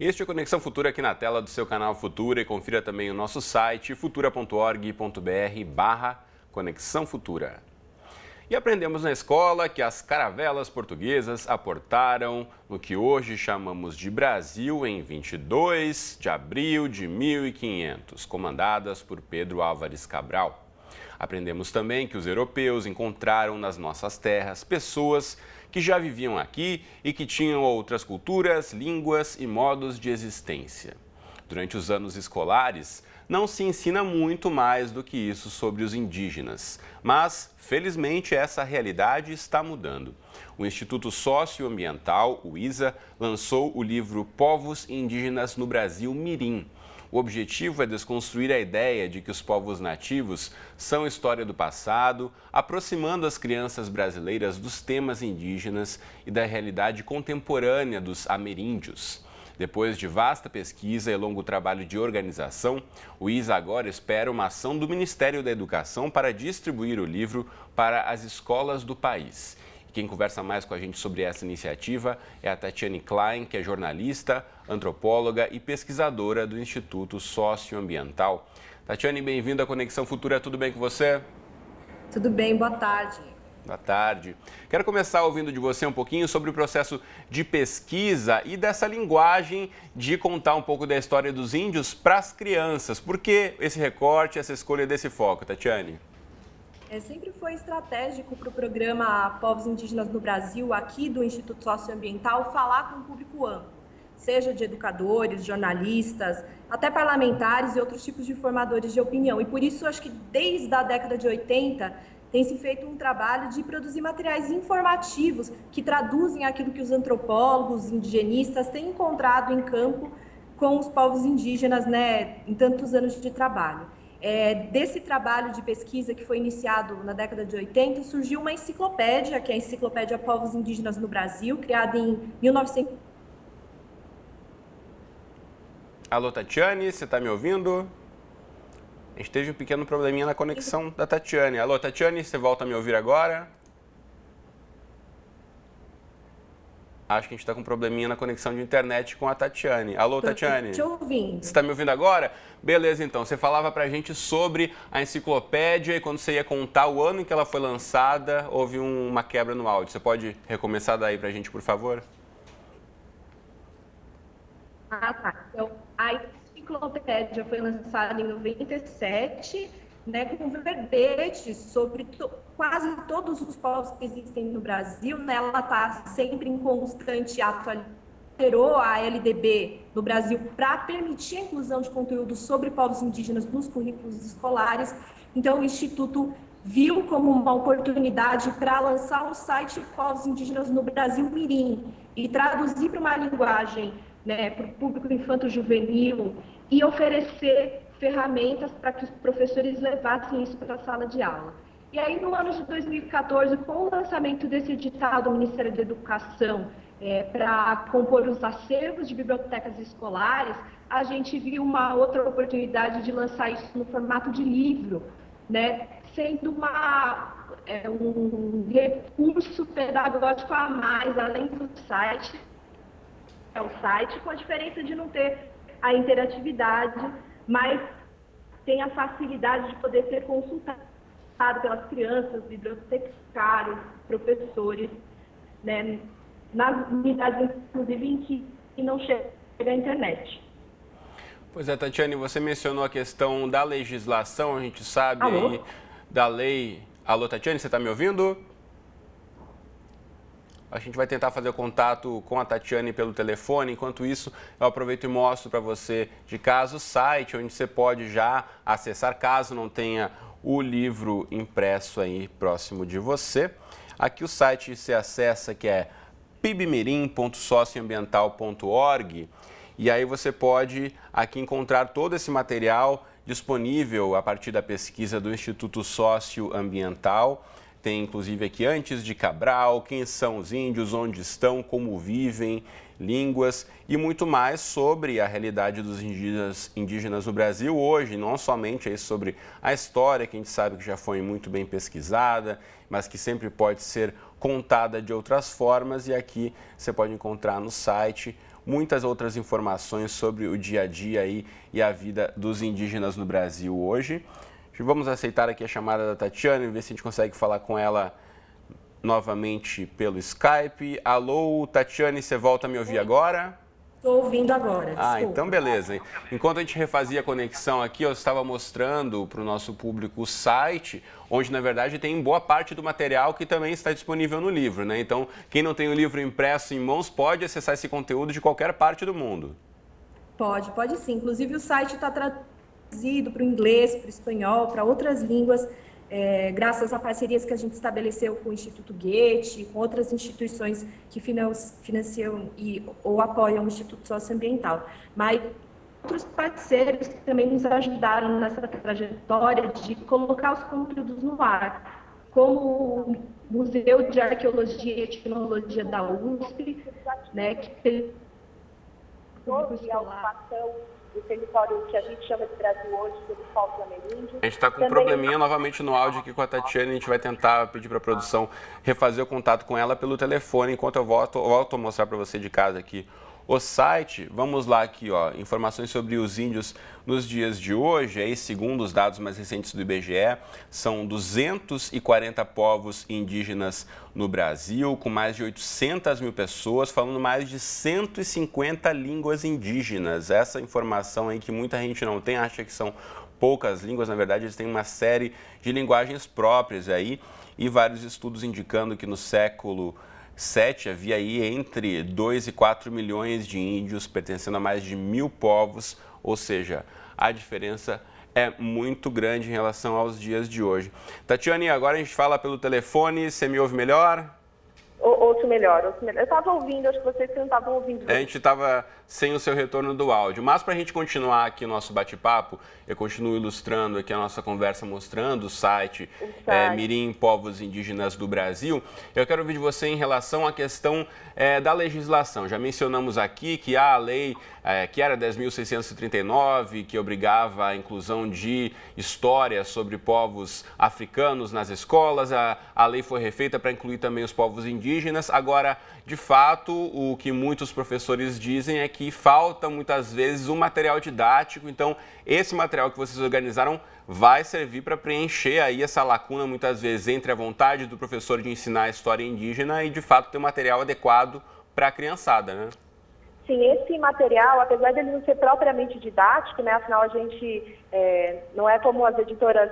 Este é o Conexão Futura aqui na tela do seu canal Futura e confira também o nosso site futura.org.br/Conexão Futura. E aprendemos na escola que as caravelas portuguesas aportaram no que hoje chamamos de Brasil em 22 de abril de 1500, comandadas por Pedro Álvares Cabral. Aprendemos também que os europeus encontraram nas nossas terras pessoas que já viviam aqui e que tinham outras culturas, línguas e modos de existência. Durante os anos escolares, não se ensina muito mais do que isso sobre os indígenas, mas, felizmente, essa realidade está mudando. O Instituto Socioambiental, o ISA, lançou o livro Povos Indígenas no Brasil Mirim. O objetivo é desconstruir a ideia de que os povos nativos são história do passado, aproximando as crianças brasileiras dos temas indígenas e da realidade contemporânea dos ameríndios. Depois de vasta pesquisa e longo trabalho de organização, o ISA agora espera uma ação do Ministério da Educação para distribuir o livro para as escolas do país. Quem conversa mais com a gente sobre essa iniciativa é a Tatiane Klein, que é jornalista, antropóloga e pesquisadora do Instituto Socioambiental. Tatiane, bem-vinda à Conexão Futura, tudo bem com você? Tudo bem, boa tarde. Boa tarde. Quero começar ouvindo de você um pouquinho sobre o processo de pesquisa e dessa linguagem de contar um pouco da história dos índios para as crianças. Por que esse recorte, essa escolha desse foco, Tatiane? Sempre foi estratégico para o programa Povos Indígenas no Brasil, aqui do Instituto Socioambiental, falar com o público amplo, seja de educadores, jornalistas, até parlamentares e outros tipos de formadores de opinião. E por isso, acho que desde a década de 80, tem se feito um trabalho de produzir materiais informativos que traduzem aquilo que os antropólogos, indigenistas têm encontrado em campo com os povos indígenas, em tantos anos de trabalho. Desse trabalho de pesquisa que foi iniciado na década de 80, surgiu uma enciclopédia, que é a Enciclopédia Povos Indígenas no Brasil, criada em 1900. Alô, Tatiane, você está me ouvindo? A gente teve um pequeno probleminha na conexão da Tatiane. Alô, Tatiane, você volta a me ouvir agora? Acho que a gente está com um probleminha na conexão de internet com a Tatiane. Alô, Tatiane? Te ouvindo. Você está me ouvindo agora? Beleza, então. Você falava para a gente sobre a enciclopédia e quando você ia contar o ano em que ela foi lançada, houve uma quebra no áudio. Você pode recomeçar daí para a gente, por favor? Tá. Então, a enciclopédia foi lançada em 97, com verbetes sobre quase todos os povos que existem no Brasil. Ela está sempre em constante atualização. Alterou a LDB no Brasil para permitir a inclusão de conteúdo sobre povos indígenas nos currículos escolares. Então, o Instituto viu como uma oportunidade para lançar um site Povos Indígenas no Brasil Mirim e traduzir para uma linguagem para o público infanto-juvenil e oferecer ferramentas para que os professores levassem isso para a sala de aula. E aí, no ano de 2014, com o lançamento desse edital do Ministério da Educação para compor os acervos de bibliotecas escolares, a gente viu uma outra oportunidade de lançar isso no formato de livro, sendo um recurso pedagógico a mais, além do site. É o site, com a diferença de não ter a interatividade, mas tem a facilidade de poder ser consultado pelas crianças, bibliotecários, professores, nas unidades, inclusive, em que não chega a internet. Pois é, Tatiane, você mencionou a questão da legislação, a gente sabe aí da lei... Alô, Tatiane, você está me ouvindo? A gente vai tentar fazer o contato com a Tatiane pelo telefone. Enquanto isso, eu aproveito e mostro para você de casa o site, onde você pode já acessar, caso não tenha o livro impresso aí próximo de você. Aqui o site você acessa, que é pibmirim.socioambiental.org, e aí você pode aqui encontrar todo esse material disponível a partir da pesquisa do Instituto Socioambiental. Tem inclusive aqui antes de Cabral, quem são os índios, onde estão, como vivem, línguas e muito mais sobre a realidade dos indígenas no Brasil hoje, não somente sobre a história, que a gente sabe que já foi muito bem pesquisada, mas que sempre pode ser contada de outras formas, e aqui você pode encontrar no site muitas outras informações sobre o dia a dia aí e a vida dos indígenas no Brasil hoje. Vamos aceitar aqui a chamada da Tatiane, ver se a gente consegue falar com ela novamente pelo Skype. Alô, Tatiane, você volta a me ouvir agora? Estou ouvindo agora, desculpa. Então beleza. Enquanto a gente refazia a conexão aqui, eu estava mostrando para o nosso público o site, onde na verdade tem boa parte do material que também está disponível no livro, né? Então, quem não tem o livro impresso em mãos pode acessar esse conteúdo de qualquer parte do mundo. Pode sim. Inclusive o site está traduzido para o inglês, para o espanhol, para outras línguas, graças a parcerias que a gente estabeleceu com o Instituto Goethe, com outras instituições que financiam ou apoiam o Instituto Socioambiental. Mas outros parceiros que também nos ajudaram nessa trajetória de colocar os conteúdos no ar, como o Museu de Arqueologia e Etnologia da USP, né, que fez e a ocupação do território que a gente chama de Brasil hoje, pelos povos ameríndios. A gente está com um probleminha novamente no áudio aqui com a Tatiane, a gente vai tentar pedir para a produção refazer o contato com ela pelo telefone, enquanto eu volto a mostrar para você de casa aqui o site. Vamos lá aqui, ó, informações sobre os índios nos dias de hoje. Aí, segundo os dados mais recentes do IBGE, são 240 povos indígenas no Brasil, com mais de 800 mil pessoas, falando mais de 150 línguas indígenas. Essa informação aí que muita gente não tem, acha que são poucas línguas, na verdade eles têm uma série de linguagens próprias aí, e vários estudos indicando que no século 7 havia aí entre 2 e 4 milhões de índios pertencendo a mais de 1.000 povos, ou seja, a diferença é muito grande em relação aos dias de hoje. Tatiane, agora a gente fala pelo telefone, você me ouve melhor? Ouço melhor. Eu estava ouvindo, acho que vocês não estavam ouvindo. A gente estava sem o seu retorno do áudio, mas para a gente continuar aqui o nosso bate-papo, eu continuo ilustrando aqui a nossa conversa, mostrando o site Mirim Povos Indígenas do Brasil. Eu quero ouvir de você em relação à questão da legislação. Já mencionamos aqui que há a lei que era 10.639, que obrigava a inclusão de histórias sobre povos africanos nas escolas. A lei foi refeita para incluir também os povos indígenas. Agora, de fato, o que muitos professores dizem é que falta muitas vezes um material didático. Então, esse material que vocês organizaram vai servir para preencher aí essa lacuna, muitas vezes, entre a vontade do professor de ensinar a história indígena e, de fato, ter um material adequado para a criançada, né? Sim, esse material, apesar de ele não ser propriamente didático, né, afinal a gente não é como as editoras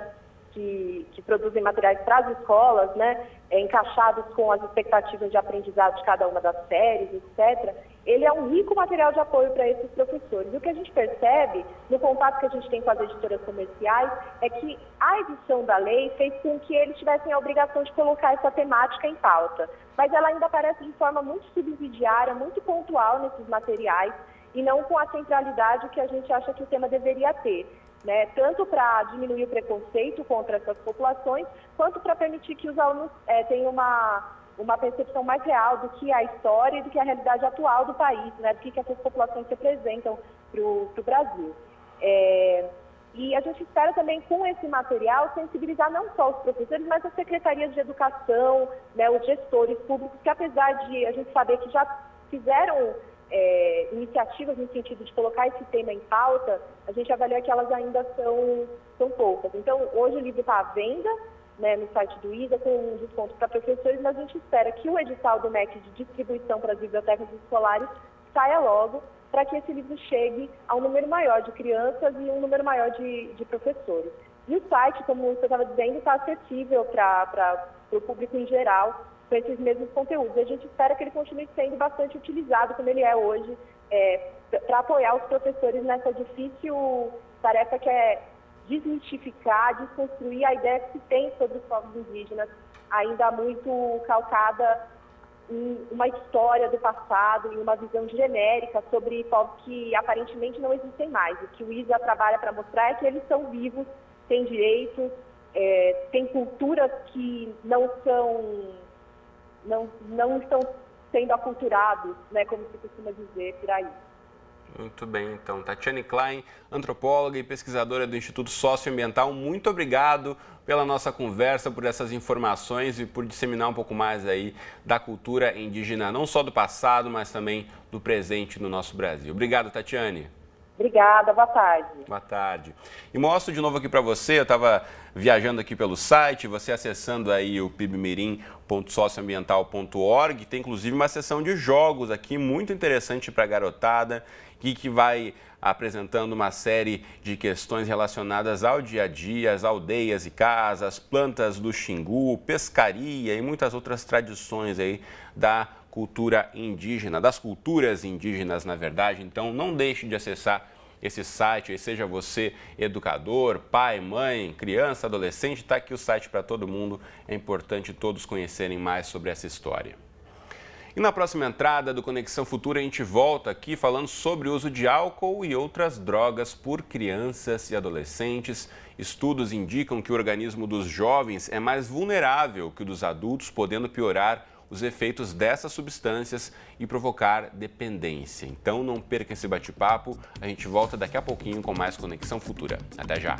que produzem materiais para as escolas, né, encaixados com as expectativas de aprendizado de cada uma das séries, etc., ele é um rico material de apoio para esses professores. E o que a gente percebe, no contato que a gente tem com as editoras comerciais, é que a edição da lei fez com que eles tivessem a obrigação de colocar essa temática em pauta. Mas ela ainda aparece de forma muito subsidiária, muito pontual nesses materiais, e não com a centralidade que a gente acha que o tema deveria ter, né? Tanto para diminuir o preconceito contra essas populações, quanto para permitir que os alunos tenham uma percepção mais real do que é a história e do que é a realidade atual do país, né? Do que essas populações representam para o Brasil. E a gente espera também, com esse material, sensibilizar não só os professores, mas as secretarias de educação, né, os gestores públicos, que apesar de a gente saber que já fizeram iniciativas no sentido de colocar esse tema em pauta, a gente avalia que elas ainda são poucas. Então, hoje o livro está à venda, né, no site do ISA, com um desconto para professores, mas a gente espera que o edital do MEC de distribuição para as bibliotecas escolares saia logo, para que esse livro chegue a um número maior de crianças e um número maior de professores. E o site, como você estava dizendo, está acessível para o público em geral, com esses mesmos conteúdos. E a gente espera que ele continue sendo bastante utilizado, como ele é hoje, para apoiar os professores nessa difícil tarefa que é desmistificar, desconstruir a ideia que se tem sobre os povos indígenas, ainda muito calcada em uma história do passado, em uma visão genérica sobre povos que aparentemente não existem mais. O que o ISA trabalha para mostrar é que eles são vivos, têm direitos, têm culturas que não estão sendo aculturados, né, como se costuma dizer por aí. Muito bem, então. Tatiane Klein, antropóloga e pesquisadora do Instituto Socioambiental, muito obrigado pela nossa conversa, por essas informações e por disseminar um pouco mais aí da cultura indígena, não só do passado, mas também do presente no nosso Brasil. Obrigado, Tatiane. Obrigada, boa tarde. Boa tarde. E mostro de novo aqui para você, eu estava viajando aqui pelo site, você acessando aí o pibmirim.socioambiental.org, tem inclusive uma seção de jogos aqui muito interessante para a garotada, que vai apresentando uma série de questões relacionadas ao dia a dia, às aldeias e casas, plantas do Xingu, pescaria e muitas outras tradições aí da cultura indígena, das culturas indígenas, na verdade. Então, não deixe de acessar esse site, seja você educador, pai, mãe, criança, adolescente, está aqui o site para todo mundo. É importante todos conhecerem mais sobre essa história. E na próxima entrada do Conexão Futura, a gente volta aqui falando sobre o uso de álcool e outras drogas por crianças e adolescentes. Estudos indicam que o organismo dos jovens é mais vulnerável que o dos adultos, podendo piorar os efeitos dessas substâncias e provocar dependência. Então não perca esse bate-papo, a gente volta daqui a pouquinho com mais Conexão Futura. Até já!